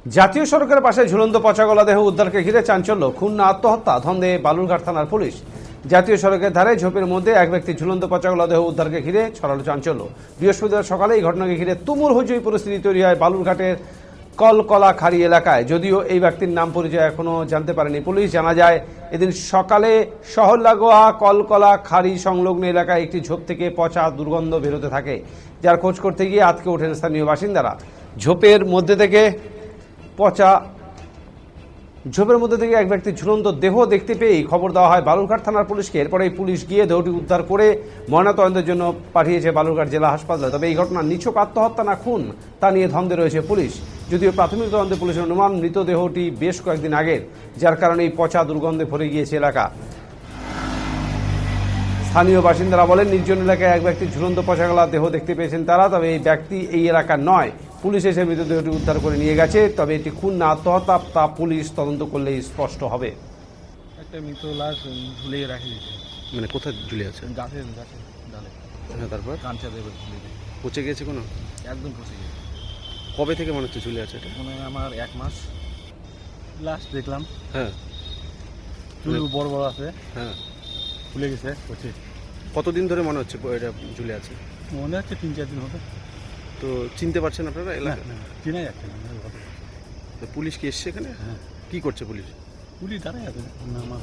জাতীয় সড়কের পাশে ঝুলন্ত পচাগলা দেহ উদ্ধারকে ঘিরে চাঞ্চল্য, খুন না আত্মহত্যা ধন্দে বালুরঘাট থানার পুলিশ। জাতীয় সড়কের ধারে ঝোপের মধ্যে এক ব্যক্তি ঝুলন্ত পচাগলা দেহ উদ্ধারকে ঘিরে ছড়ালো চাঞ্চল্য। বৃহস্পতিবার সকালে এই ঘটনাকে ঘিরে তুমুল হইচই পরিস্থিতি তৈরি হয় বালুরঘাটের কলকলা খাড়ি এলাকায়। যদিও এই ব্যক্তির নাম পরিচয় এখনো জানতে পারেনি পুলিশ। জানা যায় এদিন সকালে শহর লাগোয়া কলকলা খাড়ি সংলগ্ন এলাকায় একটি ঝোপ থেকে পচা দুর্গন্ধ বেরোতে থাকে, যার খোঁজ করতে গিয়ে আটকে ওঠেন স্থানীয় বাসিন্দারা। ঝোপের মধ্যে থেকে এক ব্যক্তি ঝুলন্ত দেহ দেখতে পেয়েই খবর দেওয়া হয় বালুরঘাট থানার পুলিশকে। এরপরেই পুলিশ গিয়ে দেহটি উদ্ধার করে ময়নাতদন্তের জন্য পাঠিয়েছে বালুরঘাট জেলা হাসপাতালে। তবে এই ঘটনা নিছক আত্মহত্যা না খুন তা নিয়ে ধন্দে রয়েছে পুলিশ। যদিও প্রাথমিক তদন্তে পুলিশের অনুমান মৃতদেহটি বেশ কয়েকদিন আগের, যার কারণে এই পচা দুর্গন্ধে ভরে গিয়েছে এলাকা। স্থানীয় বাসিন্দারা বলেন, নির্জন এলাকায় এক ব্যক্তির ঝুলন্ত পচাগলা দেহ দেখতে পেয়েছেন তারা। তবে এই ব্যক্তি এই এলাকার নয়। পুলিশ এসে মৃতদেহটি উদ্ধার করে নিয়ে গেছে। তবে এটি খুন না আত্মহত্যা তা পুলিশ তদন্ত করলেই স্পষ্ট হবে। একটা মৃত লাশ ঝুলিয়ে রাখি দিয়েছে। মানে কোথায় ঝুলে আছে? গাছে ডালে। হ্যাঁ, তারপর কাঞ্চা দেবে ঝুলিয়ে দিয়ে। পচে গেছে কোনো? একদম পচে গেছে। কবে থেকে মনে হচ্ছে ঝুলে আছে এটা? মনে হয় আমার 1 মাস। লাস্ট দেখলাম। হ্যাঁ চুল বড় বড় আছে। হ্যাঁ, ফুলে গেছে পচে। কতদিন ধরে মনে হচ্ছে এটা ঝুলে আছে? মনে হচ্ছে 3-4 দিন হবে। তো চিনতে পারছেন আপনারা এলাকা? চিনা যাচ্ছে না। তো পুলিশ কি এসছে এখানে? হ্যাঁ। কি করছে পুলিশ? পুলিশ দাঁড়ায় আছে না আমার।